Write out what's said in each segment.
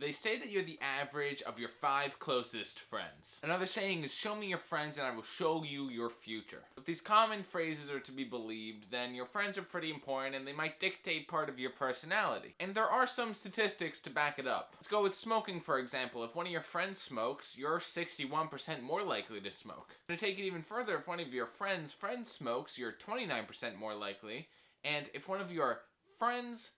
They say that you're the average of your 5 closest friends. Another saying is, show me your friends and I will show you your future. If these common phrases are to be believed, then your friends are pretty important and they might dictate part of your personality. And there are some statistics to back it up. Let's go with smoking, for example. If one of your friends smokes, you're 61% more likely to smoke. To take it even further, if one of your friends smokes, you're 29% more likely. And if one of your friends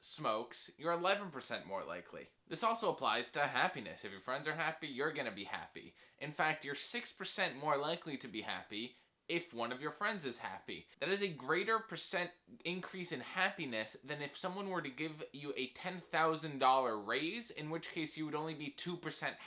smokes, you're 11% more likely. This also applies to happiness. If your friends are happy, you're gonna be happy. In fact, you're 6% more likely to be happy if one of your friends is happy. That is a greater percent increase in happiness than if someone were to give you a $10,000 raise, in which case you would only be 2%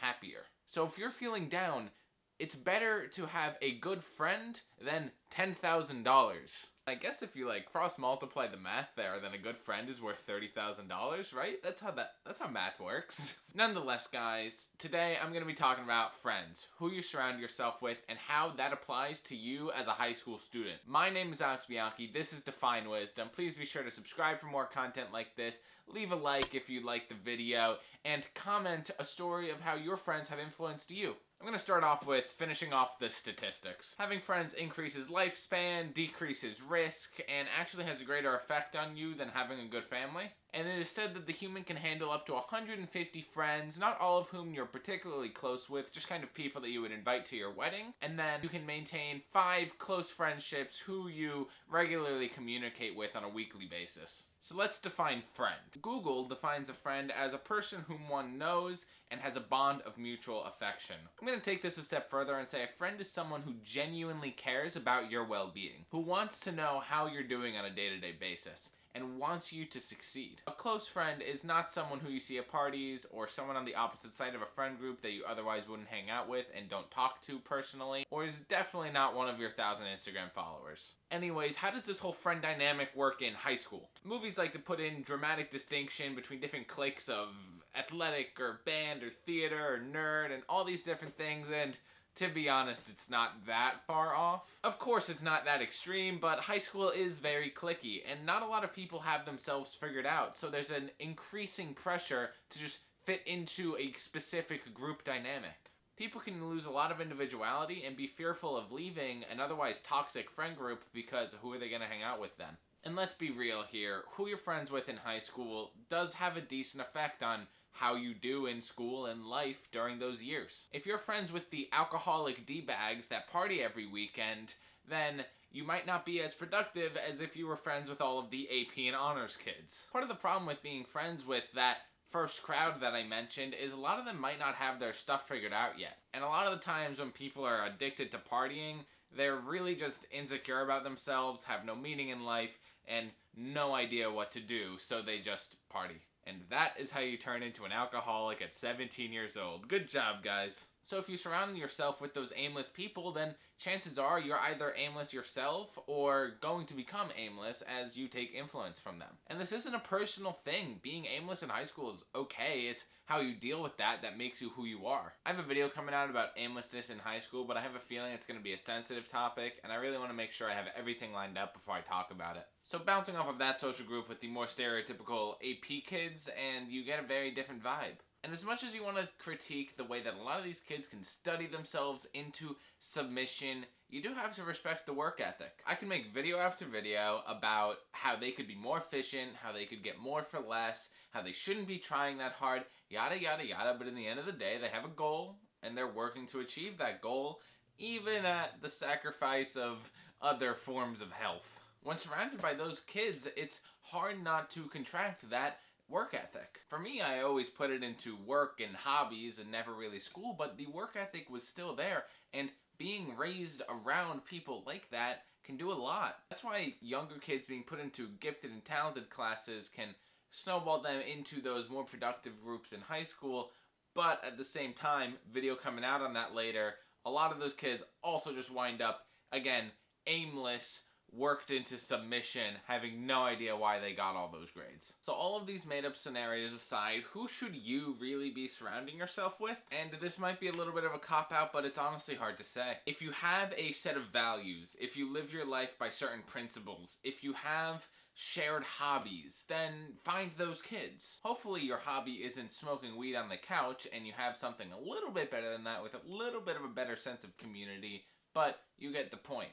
happier. So if you're feeling down, it's better to have a good friend than $10,000. I guess if you cross multiply the math there, then a good friend is worth $30,000, right? That's how math works. Nonetheless, guys, today I'm going to be talking about friends, who you surround yourself with, and how that applies to you as a high school student. My name is Bianchi. This is Define Wisdom. Please be sure to subscribe for more content like this. Leave a like if you liked the video, and comment a story of how your friends have influenced you. I'm going to start off with finishing off the statistics. Having friends increases lifespan, decreases risk, and actually has a greater effect on you than having a good family. And it is said that the human can handle up to 150 friends, not all of whom you're particularly close with, just kind of people that you would invite to your wedding. And then you can maintain 5 close friendships who you regularly communicate with on a weekly basis. So let's define friend. Google defines a friend as a person whom one knows and has a bond of mutual affection. I'm going to take this a step further and say a friend is someone who genuinely cares about your well-being, who wants to know how you're doing on a day-to-day basis, and wants you to succeed. A close friend is not someone who you see at parties or someone on the opposite side of a friend group that you otherwise wouldn't hang out with and don't talk to personally, or is definitely not one of your 1,000 Instagram followers. Anyways, how does this whole friend dynamic work in high school? Movies like to put in dramatic distinction between different cliques of athletic or band or theater or nerd and all these different things, and to be honest, it's not that far off. Of course, it's not that extreme, but high school is very cliquey, and not a lot of people have themselves figured out, so there's an increasing pressure to just fit into a specific group dynamic. People can lose a lot of individuality and be fearful of leaving an otherwise toxic friend group because who are they going to hang out with then? And let's be real here, who you're friends with in high school does have a decent effect on how you do in school and life during those years. If you're friends with the alcoholic D-bags that party every weekend, then you might not be as productive as if you were friends with all of the AP and honors kids. Part of the problem with being friends with that first crowd that I mentioned is a lot of them might not have their stuff figured out yet. And a lot of the times when people are addicted to partying, they're really just insecure about themselves, have no meaning in life, and no idea what to do, so they just party. And that is how you turn into an alcoholic at 17 years old. Good job, guys. So if you surround yourself with those aimless people, then chances are you're either aimless yourself or going to become aimless as you take influence from them. And this isn't a personal thing. Being aimless in high school is okay. It's how you deal with that makes you who you are. I have a video coming out about aimlessness in high school, but I have a feeling it's going to be a sensitive topic, and I really want to make sure I have everything lined up before I talk about it. So bouncing off of that social group with the more stereotypical AP kids, and you get a very different vibe. And as much as you want to critique the way that a lot of these kids can study themselves into submission, you do have to respect the work ethic. I can make video after video about how they could be more efficient, how they could get more for less, how they shouldn't be trying that hard, yada yada yada, but in the end of the day, they have a goal, and they're working to achieve that goal, even at the sacrifice of other forms of health. When surrounded by those kids, it's hard not to contract that work ethic. For me, I always put it into work and hobbies and never really school, but the work ethic was still there, and being raised around people like that can do a lot. That's why younger kids being put into gifted and talented classes can snowball them into those more productive groups in high school, but at the same time, video coming out on that later, a lot of those kids also just wind up, again, aimless, worked into submission, having no idea why they got all those grades. So all of these made up scenarios aside, who should you really be surrounding yourself with? And this might be a little bit of a cop-out, but it's honestly hard to say. If you have a set of values, if you live your life by certain principles, if you have shared hobbies, then find those kids. Hopefully your hobby isn't smoking weed on the couch and you have something a little bit better than that with a little bit of a better sense of community, but you get the point.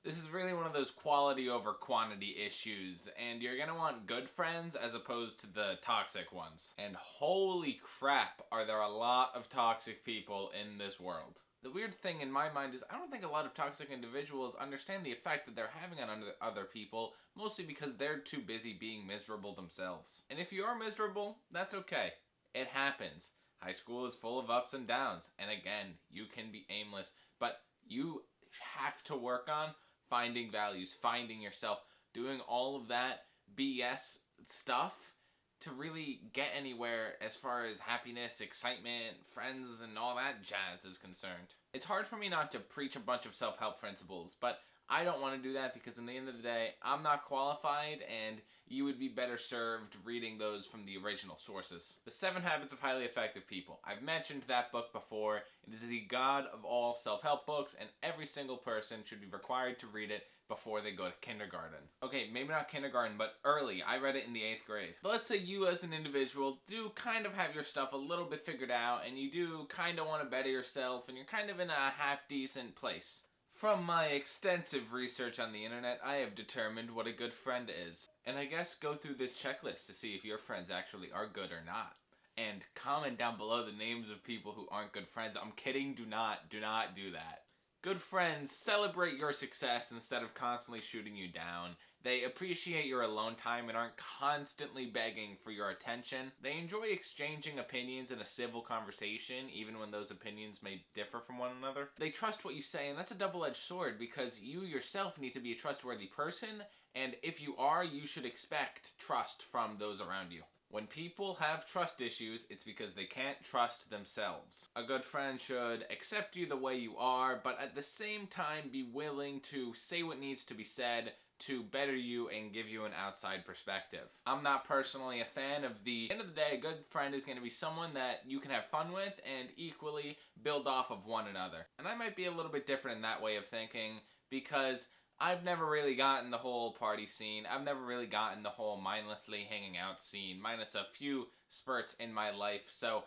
This is really one of those quality over quantity issues, and you're gonna want good friends as opposed to the toxic ones. And holy crap, are there a lot of toxic people in this world. The weird thing in my mind is I don't think a lot of toxic individuals understand the effect that they're having on other people, mostly because they're too busy being miserable themselves. And if you are miserable, that's okay. It happens. High school is full of ups and downs, and again, you can be aimless, but you have to work on finding values, finding yourself, doing all of that BS stuff to really get anywhere as far as happiness, excitement, friends, and all that jazz is concerned. It's hard for me not to preach a bunch of self-help principles, but I don't want to do that because in the end of the day, I'm not qualified and you would be better served reading those from the original sources. The 7 Habits of Highly Effective People. I've mentioned that book before. It is the god of all self-help books, and every single person should be required to read it before they go to kindergarten. Okay, maybe not kindergarten, but early. I read it in the 8th grade. But let's say you as an individual do kind of have your stuff a little bit figured out, and you do kind of want to better yourself, and you're kind of in a half-decent place. From my extensive research on the internet, I have determined what a good friend is. And I guess go through this checklist to see if your friends actually are good or not. And comment down below the names of people who aren't good friends. I'm kidding, do not do that. Good friends celebrate your success instead of constantly shooting you down. They appreciate your alone time and aren't constantly begging for your attention. They enjoy exchanging opinions in a civil conversation, even when those opinions may differ from one another. They trust what you say, and that's a double-edged sword because you yourself need to be a trustworthy person, and if you are, you should expect trust from those around you. When people have trust issues, it's because they can't trust themselves. A good friend should accept you the way you are, but at the same time be willing to say what needs to be said to better you and give you an outside perspective. I'm not personally a fan of the end of the day, a good friend is going to be someone that you can have fun with and equally build off of one another. And I might be a little bit different in that way of thinking because I've never really gotten the whole party scene. I've never really gotten the whole mindlessly hanging out scene, minus a few spurts in my life. So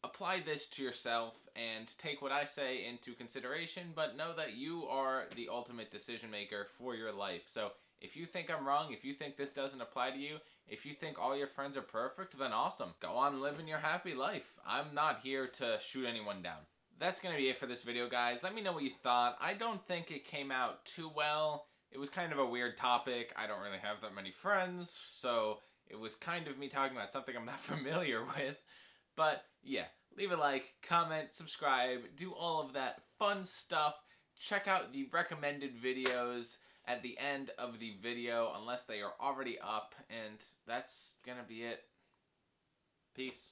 apply this to yourself and take what I say into consideration, but know that you are the ultimate decision maker for your life. So if you think I'm wrong, if you think this doesn't apply to you, if you think all your friends are perfect, then awesome. Go on living your happy life. I'm not here to shoot anyone down. That's going to be it for this video, guys. Let me know what you thought. I don't think it came out too well. It was kind of a weird topic. I don't really have that many friends, so it was kind of me talking about something I'm not familiar with. But yeah, leave a like, comment, subscribe, do all of that fun stuff. Check out the recommended videos at the end of the video, unless they are already up. And that's going to be it. Peace.